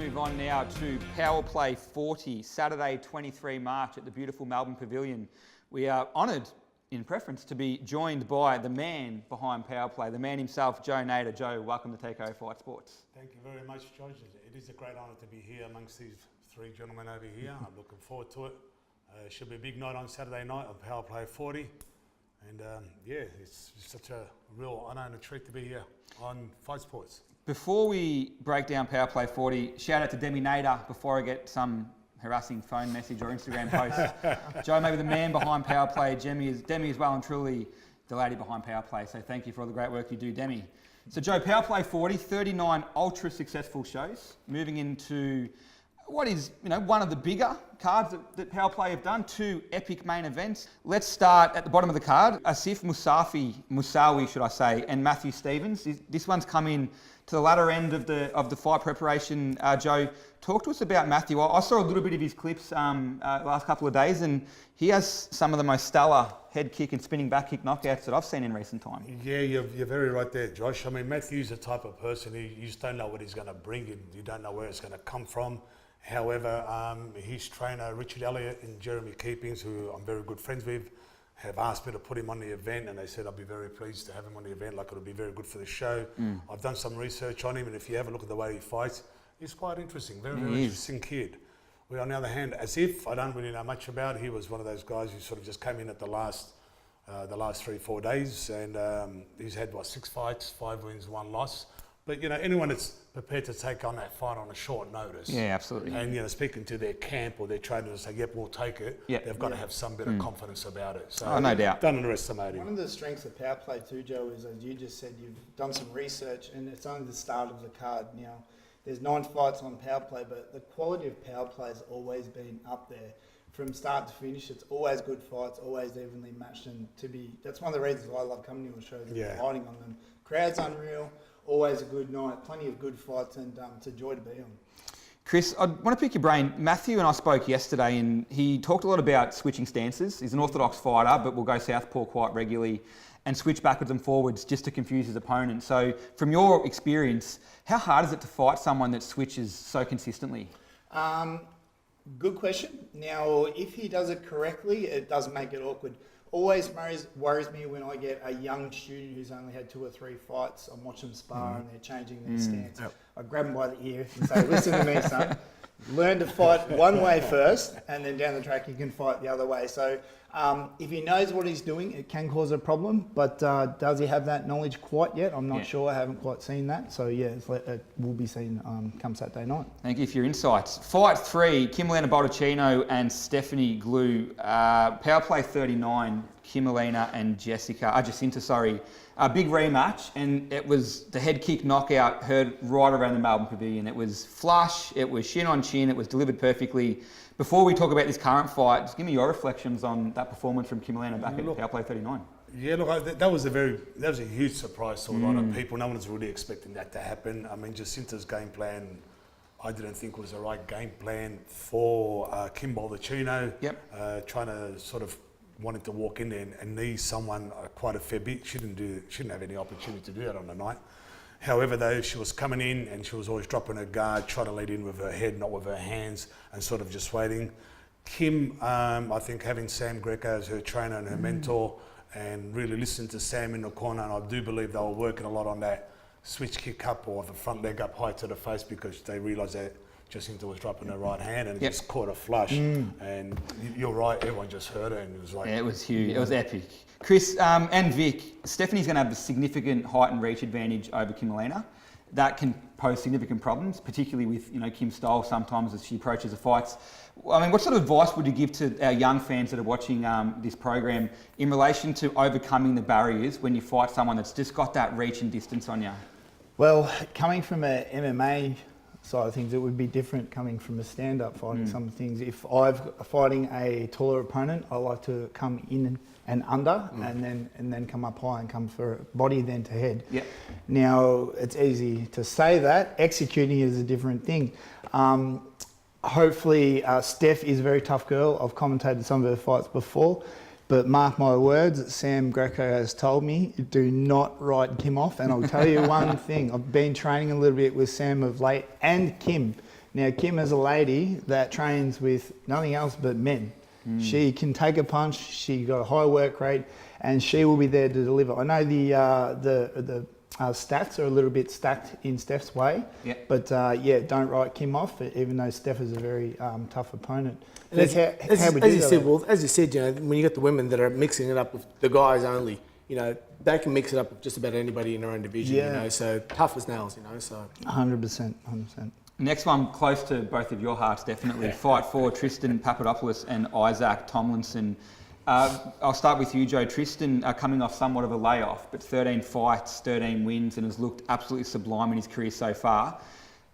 move on now to Powerplay 40, Saturday 23 March at the beautiful Melbourne Pavilion. We are honoured in preference to be joined by the man behind Powerplay, the man himself, Joe Nader. Joe, welcome to TKO Fight Sports. Thank you very much, George. It is a great honour to be here amongst these three gentlemen over here. I'm looking forward to it. It should be a big night on Saturday night of Powerplay 40. And yeah, it's such a real honour and a treat to be here on Fight Sports. Before we break down Powerplay 40, shout out to Demi Nader before I get some harassing phone message or Instagram post. Joe, maybe the man behind Powerplay. Demi is well and truly the lady behind Powerplay. So thank you for all the great work you do, Demi. So Joe, Powerplay 40, 39 ultra successful shows, moving into what is, one of the bigger cards that Powerplay have done, 2 epic main events. Let's start at the bottom of the card. ASIF MOUSAWI, should I say, and Matthew Stevens. This one's come in to the latter end of the fight preparation. Joe, talk to us about Matthew. I saw a little bit of his clips last couple of days, and he has some of the most stellar head kick and spinning back kick knockouts that I've seen in recent time. Yeah, you're very right there, Josh. I mean, Matthew's the type of person, you just don't know what he's going to bring in. You don't know where it's going to come from. However, his trainer, Richard Elliott and Jeremy Keepings, who I'm very good friends with, have asked me to put him on the event, and they said I'll be very pleased to have him on the event, like it'll be very good for the show. I've done some research on him, and if you have a look at the way he fights, he's quite interesting, very interesting kid. Well, on the other hand, ASIF, I don't really know much about. He was one of those guys who sort of just came in at the last 3-4 days, and he's had, 6 fights, 5 wins, 1 loss. But, anyone that's prepared to take on that fight on a short notice. Yeah, absolutely. And, speaking to their camp or their trainer and say, yep, we'll take it. Yep. They've got to have some bit of confidence about it. So no doubt. Don't underestimate him. One of the strengths of Powerplay too, Joe, is, as you just said, you've done some research and it's only the start of the card. Now, there's 9 fights on Powerplay, but the quality of Powerplay has always been up there. From start to finish, it's always good fights, always evenly matched, and that's one of the reasons why I love coming to your shows and fighting on them. Crowd's unreal. Always a good night, plenty of good fights, and it's a joy to be on. Chris, I want to pick your brain. Matthew and I spoke yesterday, and he talked a lot about switching stances. He's an orthodox fighter, but will go southpaw quite regularly and switch backwards and forwards just to confuse his opponent. So from your experience, how hard is it to fight someone that switches so consistently? Good question. Now, if he does it correctly, it doesn't make it awkward. Always worries me when I get a young student who's only had 2 or 3 fights. I'm watching them spar and they're changing their stance. Yep. I grab them by the ear and say, listen to me, son. Learn to fight one way first, and then down the track you can fight the other way. So if he knows what he's doing, it can cause a problem. But does he have that knowledge quite yet? I'm not sure. I haven't quite seen that. So yeah, it will be seen come Saturday night. Thank you for your insights. Fight 3, KIM-ALINA, BALDACCHINO and Stephanie Glue. Powerplay 39, KIM-ALINA and Jacinta, sorry. A big rematch, and it was the head kick knockout heard right around the Melbourne Pavilion. It was flush, it was shin on chin, it was delivered perfectly. Before we talk about this current fight, just give me your reflections on that performance from KIM-ALINA back at Powerplay 39. Yeah, look, that was a huge surprise to a lot of people. No one's really expecting that to happen. I mean, Jacinta's game plan, I didn't think was the right game plan for Kim BALDACCHINO. Trying to sort of wanted to walk in there and knee someone quite a fair bit. She didn't have any opportunity to do that on the night. However, though, she was coming in and she was always dropping her guard, trying to lead in with her head, not with her hands, and sort of just waiting. Kim, I think having Sam Greco as her trainer and her mentor, and really listening to Sam in the corner, and I do believe they were working a lot on that switch kick up or the front leg up high to the face, because they realised that Jacinta was dropping her right hand and just caught a flush. And you're right, everyone just heard it and it was like... Yeah, it was huge. It was epic. Chris and Vic, Stephanie's going to have a significant height and reach advantage over KIM-ALINA. That can pose significant problems, particularly with Kim's style sometimes as she approaches the fights. I mean, what sort of advice would you give to our young fans that are watching this program in relation to overcoming the barriers when you fight someone that's just got that reach and distance on you? Well, coming from a MMA side of things, it would be different coming from a stand-up fighting. Some things, if I'm fighting a taller opponent, I like to come in and under, and then come up high and come for body then to head. Now, it's easy to say that. Executing is a different thing. Hopefully, Steph is a very tough girl. I've commentated some of her fights before. But mark my words, Sam Greco has told me, do not write Kim off. And I'll tell you one thing, I've been training a little bit with Sam of late and Kim. Now, Kim is a lady that trains with nothing else but men. She can take a punch. She got a high work rate, and she will be there to deliver. I know the stats are a little bit stacked in Steph's way, but don't write Kim off, even though Steph is a very tough opponent. And as you said, you know, when you get the women that are mixing it up with the guys only, you know, they can mix it up with just about anybody in their own division, you know, so tough as nails, you know, so. 100%. Next one, close to both of your hearts, definitely. Fight 4, Tristan Papadopoulos and Isaac Tomlinson. I'll start with you, Joe. Tristan coming off somewhat of a layoff, but 13 fights, 13 wins, and has looked absolutely sublime in his career so far.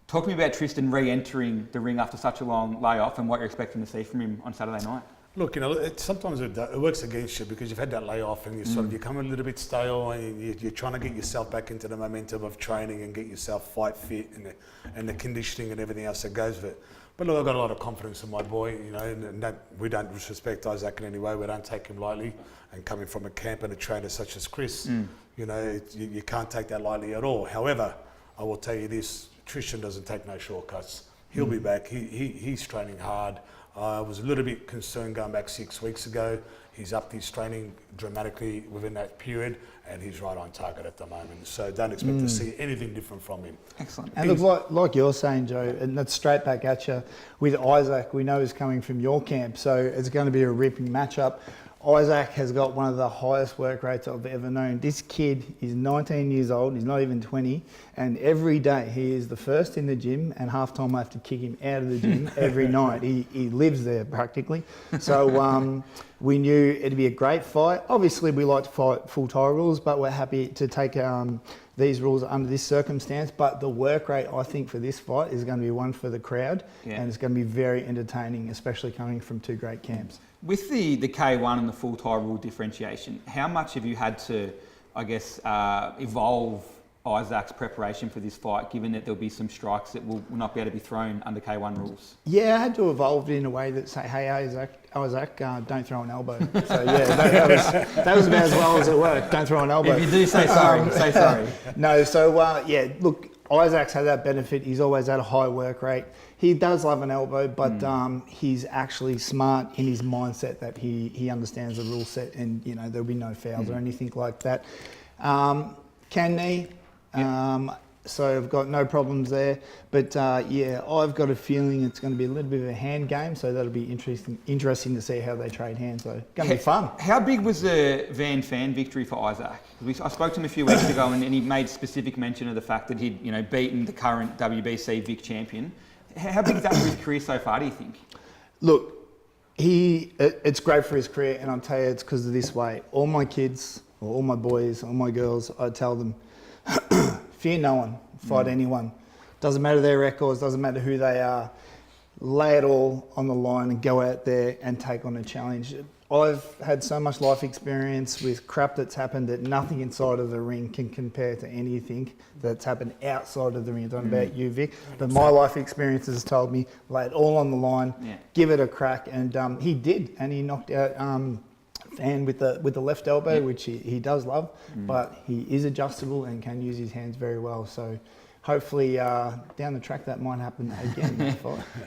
Talk to me about Tristan re-entering the ring after such a long layoff and what you're expecting to see from him on Saturday night. Look, you know, sometimes it works against you because you've had that layoff and you sort of become a little bit stale and you're trying to get yourself back into the momentum of training and get yourself fight fit and the conditioning and everything else that goes with it. But look, I've got a lot of confidence in my boy, you know, and we don't disrespect Isaac in any way. We don't take him lightly. And coming from a camp and a trainer such as Chris, you know, you can't take that lightly at all. However, I will tell you this, Tristan doesn't take no shortcuts. He'll be back. He's training hard. I was a little bit concerned going back 6 weeks ago. He's upped his training dramatically within that period, and he's right on target at the moment. So don't expect to see anything different from him. Excellent. And look, like you're saying, Joe, and that's straight back at you. With Isaac, we know he's coming from your camp, so it's going to be a ripping matchup. Isaac has got one of the highest work rates I've ever known. This kid is 19 years old, he's not even 20, and every day he is the first in the gym, and half time I have to kick him out of the gym every night. He lives there practically. So we knew it'd be a great fight. Obviously we like to fight full tie rules, but we're happy to take these rules under this circumstance. But the work rate, I think, for this fight is going to be one for the crowd, and it's going to be very entertaining, especially coming from two great camps. With the K1 and the full tie rule differentiation, how much have you had to, I guess, evolve Isaac's preparation for this fight, given that there'll be some strikes that will not be able to be thrown under K1 rules? Yeah, I had to evolve it in a way that say, hey, Isaac, don't throw an elbow. So yeah, that was about as well as it worked. Don't throw an elbow. If you do, say sorry. Say sorry. No, so look, Isaac's had that benefit. He's always had a high work rate. He does love an elbow, but he's actually smart in his mindset that he understands the rule set, and you know there'll be no fouls or anything like that. Can knee, so I've got no problems there. But I've got a feeling it's going to be a little bit of a hand game, so that'll be interesting to see how they trade hands. So going to be fun. How big was the Van Fan victory for Isaac? I spoke to him a few weeks ago, and he made specific mention of the fact that he'd beaten the current WBC Vic champion. How big is that for his career so far, do you think? Look, it's great for his career, and I'll tell you it's because of this way. All my kids, or all my boys, all my girls, I tell them, fear no one, fight anyone. Doesn't matter their records, doesn't matter who they are. Lay it all on the line and go out there and take on a challenge. I've had so much life experience with crap that's happened that nothing inside of the ring can compare to anything that's happened outside of the ring. I don't know about you, Vic, but my life experience has told me lay it all on the line, give it a crack, and he did, and he knocked out Fan with the left elbow, which he does love, but he is adjustable and can use his hands very well. So hopefully down the track that might happen again.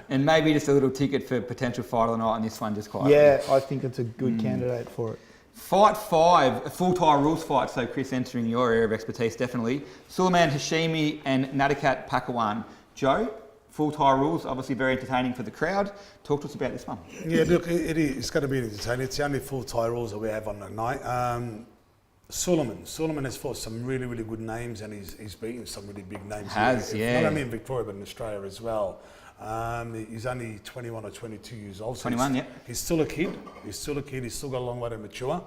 And maybe just a little ticket for potential fight of the night on this one, just quietly. Yeah, I think it's a good candidate for it. Fight 5, a full tie rules fight, so Chris entering your area of expertise definitely. SULAIMAN Hashemi and Nader Pakwan. Joe, full tie rules, obviously very entertaining for the crowd. Talk to us about this one. Yeah, look, it's going to be entertaining. It's the only full tie rules that we have on the night. SULAIMAN has fought some really, really good names, and he's beaten some really big names. Not only in Victoria, but in Australia as well. He's only 21 or 22 years old. So 21, yeah. He's still a kid. He's still got a long way to mature.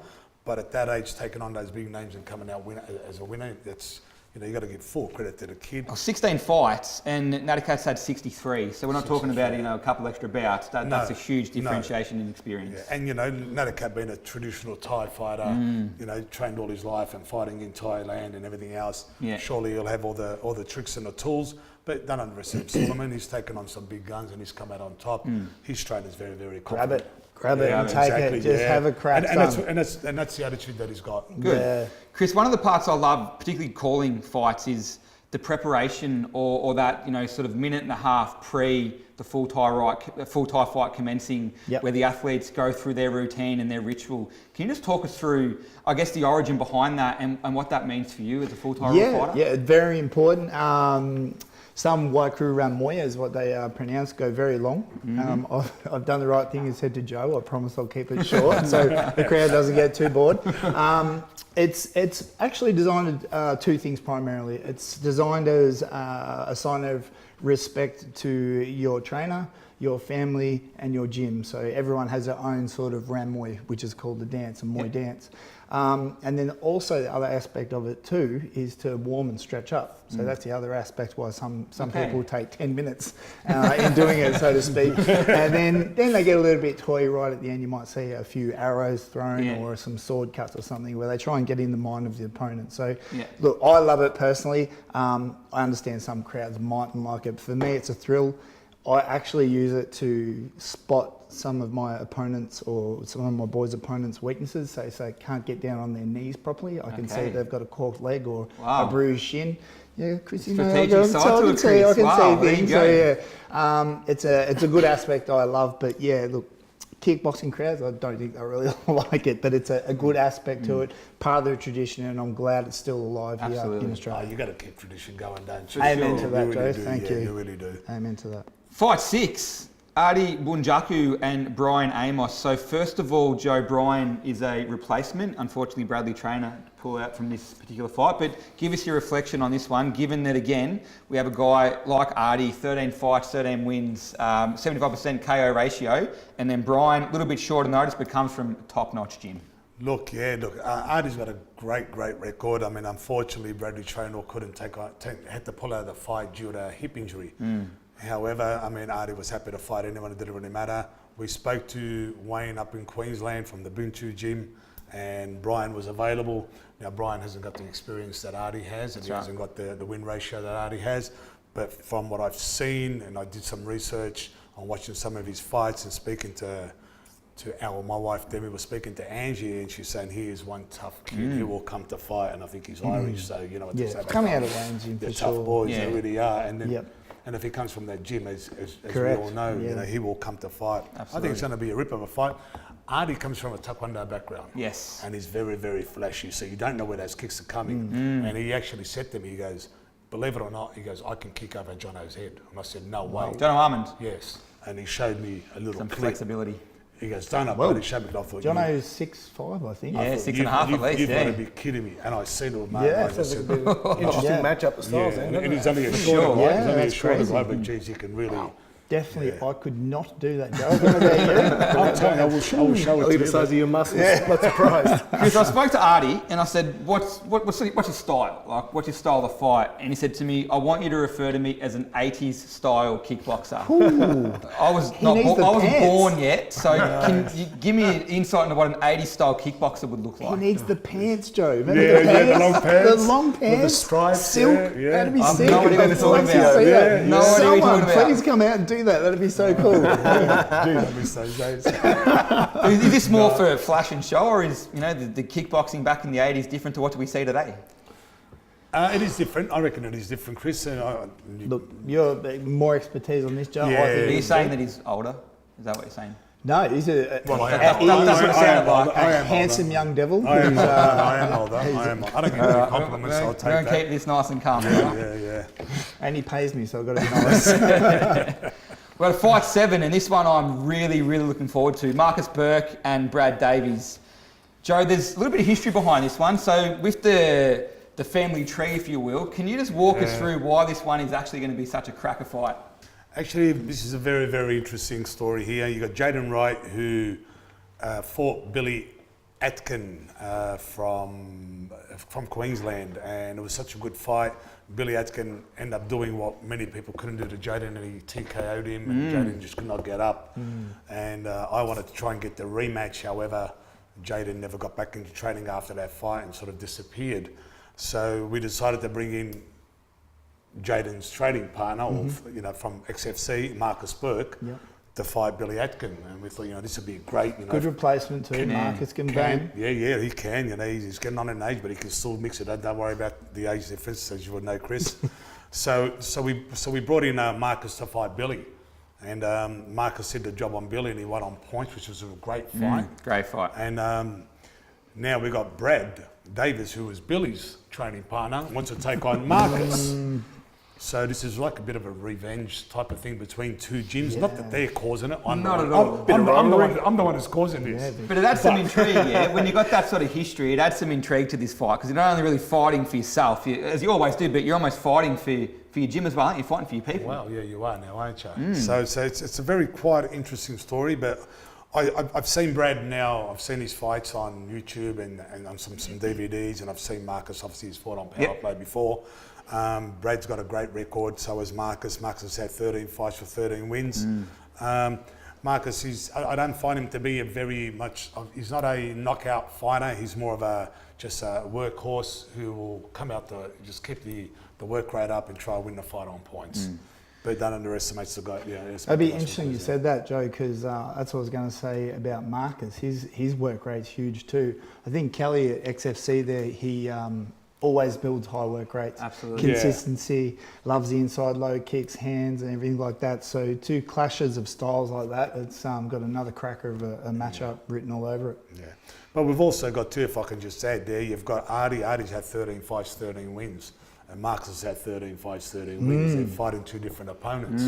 But at that age, taking on those big names and coming out as a winner, that's, you got to give full credit to the kid. 16 fights, and Nader had 63. So we're not talking about a couple extra bouts. That's a huge differentiation in experience. Yeah. And Nader being a traditional Thai fighter, trained all his life and fighting in Thailand and everything else. Yeah. Surely he'll have all the tricks and the tools. But don't underestimate SULAIMAN. He's taken on some big guns and he's come out on top. His trainer's very, very confident. Grab it and take it. Just have a crack. And that's the attitude that he's got. Good. Yeah. Chris, one of the parts I love, particularly calling fights, is the preparation or that, you know, sort of minute and a half pre the full Thai fight commencing, where the athletes go through their routine and their ritual. Can you just talk us through, I guess, the origin behind that and what that means for you as a full Thai fighter? Yeah, very important. Some Waikuru Ramoya is what they pronounce, go very long. I've done the right thing and said to Joe, I promise I'll keep it short so the crowd doesn't get too bored. It's actually designed two things primarily. It's designed as a sign of respect to your trainer, your family and your gym. So everyone has their own sort of Ramoi, which is called the dance, a Moi dance. And then also the other aspect of it too is to warm and stretch up. So that's the other aspect why some people take 10 minutes in doing it, so to speak. And then they get a little bit toy right at the end. You might see a few arrows thrown or some sword cuts or something where they try and get in the mind of the opponent. So look, I love it personally. I understand some crowds mightn't like it. For me, it's a thrill. I actually use it to spot some of my opponents or some of my boys' opponents' weaknesses. So they can't get down on their knees properly. I can see they've got a corked leg or a bruised shin. Yeah, Chris, you know, I can see things. So yeah, it's a good aspect I love. But yeah, look, kickboxing crowds, I don't think they really like it, but it's a good aspect to it, part of the tradition, and I'm glad it's still alive here in Australia. You got to keep tradition going, don't you? Amen to that, Joe. Thank you. You really do. Amen to that. Fight 6, Adi Bunjaku and Brian Amos. So first of all, Joe, Brian is a replacement. Unfortunately, Bradley Trainer pull out from this particular fight. But give us your reflection on this one, given that, again, we have a guy like Adi, 13 fights, 13 wins, 75% KO ratio, and then Brian, a little bit shorter notice, but comes from a top-notch gym. Look, Artie's got a great record. I mean, unfortunately, Bradley Trainer couldn't had to pull out of the fight due to a hip injury. However, I mean, Artie was happy to fight anyone. It didn't really matter. We spoke to Wayne up in Queensland from the Bunchu gym, and Brian was available. Now, Brian hasn't got the experience that Artie has, and he hasn't got the win ratio that Artie has. But from what I've seen, and I did some research on watching some of his fights and speaking to my wife Demi was speaking to Angie, and she's saying he is one tough kid. He will come to fight, and I think he's Irish, so you know what they say. Coming out of Wayne's gym, they're for tough sure. boys, they really are. And then, Yep. and if he comes from that gym, as we Correct. all know, you know, he will come to fight. Absolutely. I think it's going to be a rip of a fight. Artie comes from a taekwondo background. Yes. And he's very, very flashy, so you don't know where those kicks are coming. And he actually said to me, he goes, believe it or not, he goes, I can kick over Jono's head. And I said, no way. Jono Armand. Yes. And he showed me a little Some clip. flexibility. He goes, don't know, but he showed me, and I thought, Jono's 6'5", I think. Yeah, 6.5 at least, You've got to be kidding me. And I said to him, mate, Yeah, I just said, Interesting matchup of styles. and he's only a sure. short guy. Yeah, He's only a that's shorter crazy. guy, but geez, he can really... Definitely, I could not do that, Joe. I don't know about you. I'm telling you, I will show it to Look at the you. size of your muscles. Not surprised. Because I spoke to Artie and I said, what's your style? Like, what's your style of fight? And he said to me, I want you to refer to me as an 80s style kickboxer. I wasn't born yet, so can you give me an insight into what an 80s style kickboxer would look He like? needs the pants, Joe. Remember The long pants. The long pants. With the stripes. Silk. Yeah. That'd be I've sick. no idea what I'd you're like talking to about. see that. No idea what you're Someone, talking about. please come out and do that. That'd be so cool. That'd be so nice. Is this more for flash and show, or is the kickboxing back in the 80s different to what we see today? It is different. I reckon it is different, Chris. Look, you're more expertise on this, Joe. Yeah. I Are think you saying that he's older? Is that what you're saying? no, he's a Well, I am. That's what it sounded like. I am handsome older. young devil. I am who's, older. I am older. I don't give any compliments, so I'll We're take going to that. keep this nice and calm. Yeah. and he pays me, so I've got to be nice. We're at fight 7, and this one I'm really, really looking forward to. Marcus Burke and Brad Davies. Joe, there's a little bit of history behind this one. So with the family tree, if you will, can you just walk us through why this one is actually going to be such a cracker fight? Actually, this is a very, very interesting story here. You got Jaden Wright, who fought Billy Atkin from Queensland, and it was such a good fight. Billy Atkin ended up doing what many people couldn't do to Jaden, and he TKO'd him, and Jaden just could not get up. And I wanted to try and get the rematch. However, Jaden never got back into training after that fight and sort of disappeared. So we decided to bring in Jaden's training partner, from XFC, Marcus Burke, to fight Billy Atkin, and we thought, this would be great. Good replacement too. Marcus can bang. Yeah, he can. He's getting on in age, but he can still mix it. Don't worry about the age difference, as you would know, Chris. So we brought in Marcus to fight Billy, and Marcus did the job on Billy, and he won on points, which was a great fight. Great fight. And now we got Brad Davis, who was Billy's training partner, wants to take on Marcus. So this is like a bit of a revenge type of thing between two gyms. Not that they're causing it. I'm Not the at one- all. I'm the one who's causing this. But it adds some intrigue, yeah. When you got that sort of history, it adds some intrigue to this fight because you're not only really fighting for yourself, as you always do, but you're almost fighting for your gym as well, aren't you? You're fighting for your people. Well, yeah, you are now, aren't you? So it's a very quite interesting story, but I've seen Brad now. I've seen his fights on YouTube and on some DVDs, and I've seen Marcus. Obviously, he's fought on Powerplay before. Brad's got a great record, so has Marcus. Marcus has had 13 fights for 13 wins. Marcus, I don't find him to be he's not a knockout fighter. He's more of just a workhorse who will come out to just keep the work rate up and try to win the fight on points. But don't underestimate the guy. Yeah, It'd be interesting you said that, Joe, because that's what I was going to say about Marcus. His work rate's huge too. I think Kelly at XFC there, he always builds high work rates. Absolutely. Consistency, loves the inside low kicks, hands and everything like that. So two clashes of styles like that, it's got another cracker of a matchup written all over it. Yeah. But we've also got two, if I can just add there, you've got Artie. Artie's had 13 fights, 13 wins. And Marcus has had 13 fights, 13 wins. They're fighting two different opponents.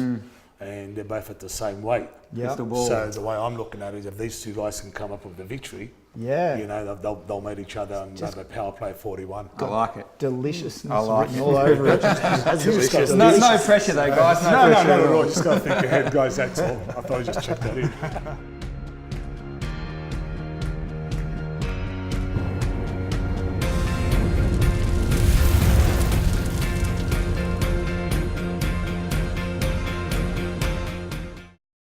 And they're both at the same weight. Yeah. So the way I'm looking at it is if these two guys can come up with the victory, you know, they'll meet each other and have a Powerplay 41. I like it. Deliciousness I like written it. all over it. No pressure though, guys. No, not at all. Just got to think ahead, guys. That's all. I thought I'd just check that in.